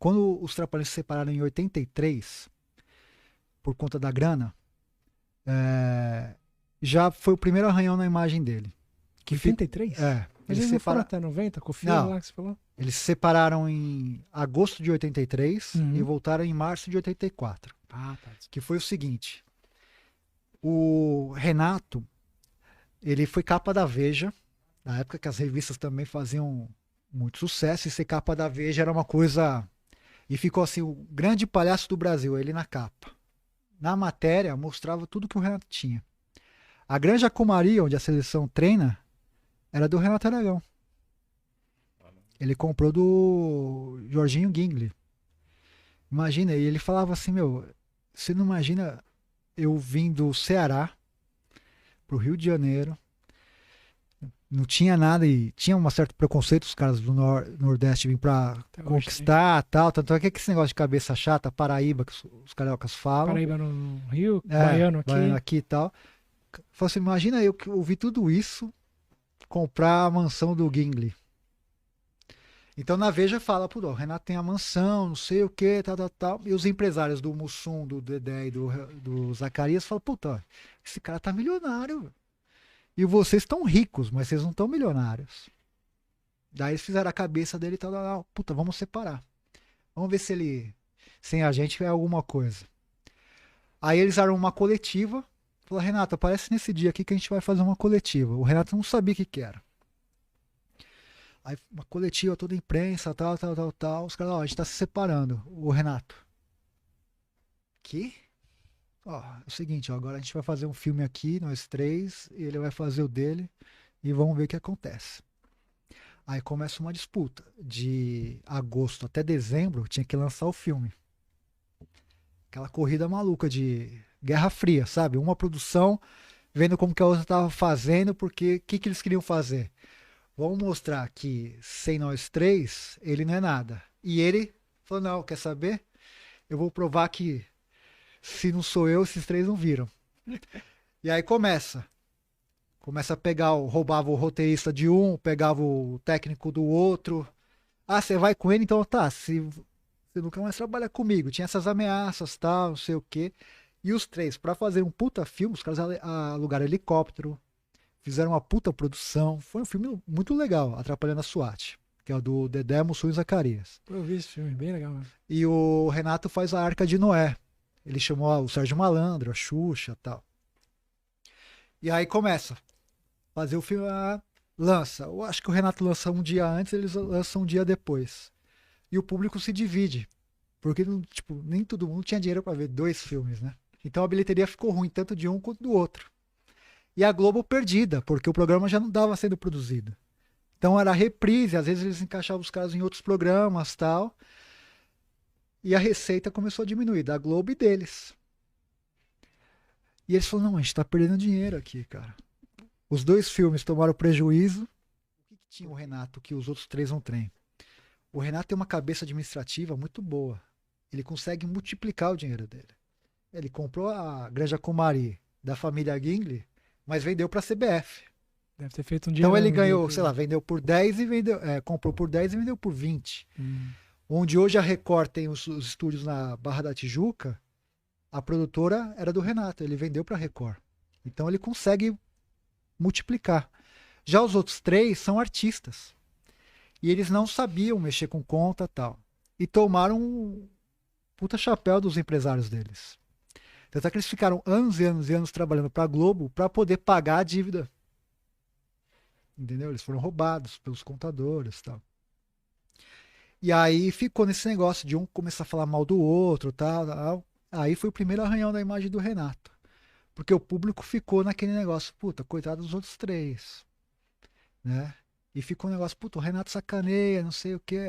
quando os Trapalhões se separaram em 83, por conta da grana, já foi o primeiro arranhão na imagem dele. Que 83? Mas eles não foram até 90, com o filme lá que você falou? Eles se separaram em agosto de 83 e voltaram em março de 84. Tá. Que foi o seguinte, o Renato, ele foi capa da Veja, na época que as revistas também faziam muito sucesso, e ser capa da Veja era uma coisa... E ficou assim, o grande palhaço do Brasil, ele na capa. Na matéria, mostrava tudo que o Renato tinha. A Granja Comari, onde a seleção treina, era do Renato Aragão. Ele comprou do Jorginho Gingli. Imagina, e ele falava assim, você não imagina eu vim do Ceará pro Rio de Janeiro, não tinha nada e tinha um certo preconceito os caras do Nordeste vir pra conquistar tal, tanto é que esse negócio de cabeça chata, Paraíba, que os cariocas falam. Paraíba no Rio, baiano aqui. Baiano aqui e tal. Falei assim, imagina eu que ouvi tudo isso, comprar a mansão do Gingli. Então na Veja fala, pô, o Renato tem a mansão, não sei o que, tal. E os empresários do Mussum, do Dedé e do Zacarias falam, puta, esse cara tá milionário. E vocês estão ricos, mas vocês não estão milionários. Daí eles fizeram a cabeça dele e tal, puta, vamos separar. Vamos ver se ele, sem a gente, é alguma coisa. Aí eles armam uma coletiva. Falaram, Renato, aparece nesse dia aqui que a gente vai fazer uma coletiva. O Renato não sabia o que era. Aí uma coletiva, toda a imprensa, tal. Os caras, a gente tá se separando. O Renato. Que? É o seguinte, agora a gente vai fazer um filme aqui, nós três, e ele vai fazer o dele, e vamos ver o que acontece. Aí começa uma disputa. De agosto até dezembro, tinha que lançar o filme. Aquela corrida maluca de Guerra Fria, sabe? Uma produção vendo como que a outra estava fazendo, porque o que eles queriam fazer? Vamos mostrar que sem nós três, ele não é nada. E ele falou, não, quer saber? Eu vou provar que se não sou eu, esses três não viram. E aí começa a pegar, roubava o roteirista de um, pegava o técnico do outro. Ah, você vai com ele? Então tá, se você nunca mais trabalha comigo. Tinha essas ameaças, tal, não sei o quê. E os três, pra fazer um puta filme, os caras alugaram helicóptero, fizeram uma puta produção. Foi um filme muito legal, Atrapalhando a SWAT, que é o do Dedé, Mussum e Zacarias. Eu vi esse filme, bem legal. Né? E o Renato faz a Arca de Noé. Ele chamou o Sérgio Malandro, a Xuxa e tal. E aí começa. Fazer o filme, lança. Eu acho que o Renato lança um dia antes, eles lançam um dia depois. E o público se divide. Porque nem todo mundo tinha dinheiro para ver 2 filmes, né? Então a bilheteria ficou ruim, tanto de um quanto do outro. E a Globo perdida, porque o programa já não estava sendo produzido. Então era reprise, às vezes eles encaixavam os caras em outros programas tal. E a receita começou a diminuir, da Globo e deles. E eles falaram, não, a gente tá perdendo dinheiro aqui, cara. Os 2 filmes tomaram prejuízo. O que tinha o Renato que os outros 3 não têm? O Renato tem uma cabeça administrativa muito boa. Ele consegue multiplicar o dinheiro dele. Ele comprou a Granja Comari da família Gingli, mas vendeu para a CBF. Deve ter feito um dinheiro. Então ele ganhou, sei lá, vendeu por 10 e comprou por 10 e vendeu por 20. Onde hoje a Record tem os estúdios na Barra da Tijuca, a produtora era do Renato, ele vendeu para a Record. Então ele consegue multiplicar. Já os outros 3 são artistas. E eles não sabiam mexer com conta e tal. E tomaram um puta chapéu dos empresários deles. Tanto é que eles ficaram anos e anos e anos trabalhando para a Globo para poder pagar a dívida. Entendeu? Eles foram roubados pelos contadores e tal. E aí ficou nesse negócio de um começar a falar mal do outro tal. Aí foi o primeiro arranhão da imagem do Renato. Porque o público ficou naquele negócio, puta, coitado dos outros 3. Né? E ficou um negócio, puta, o Renato sacaneia, não sei o que.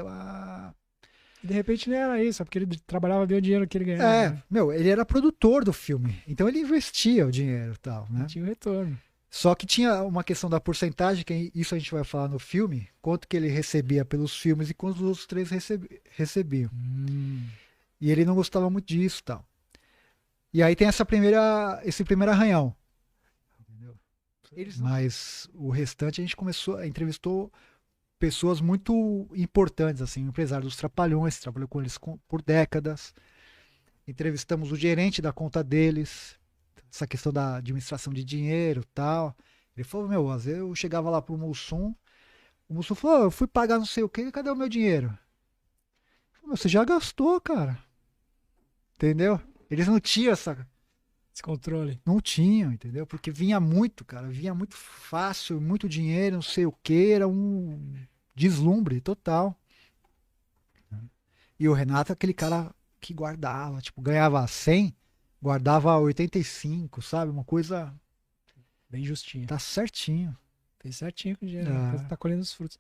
E de repente não era isso, porque ele trabalhava bem o dinheiro que ele ganhava. Né? Ele era produtor do filme. Então ele investia o dinheiro e tal, né? Tinha o retorno. Só que tinha uma questão da porcentagem, que isso a gente vai falar no filme, quanto que ele recebia pelos filmes e quanto os outros 3 recebiam. E ele não gostava muito disso e tal. E aí tem esse primeiro arranhão. Mas o restante a gente entrevistou pessoas muito importantes, assim, o empresário dos Trapalhões, trabalhou com eles por décadas. Entrevistamos o gerente da conta deles, essa questão da administração de dinheiro e tal. Ele falou, meu, às vezes eu chegava lá pro Mussum, o Mussum falou, eu fui pagar não sei o quê, cadê o meu dinheiro? Eu falei, meu, você já gastou, cara. Entendeu? Eles não tinham essa. Esse controle. Não tinham, entendeu? Porque vinha muito, cara. Vinha muito fácil, muito dinheiro, não sei o que. Era um deslumbre total. E o Renato, aquele cara que guardava, tipo, ganhava 100, guardava 85, sabe? Uma coisa. Bem justinho. Tá certinho. Fez certinho com o dinheiro. Ah. Tá colhendo os frutos.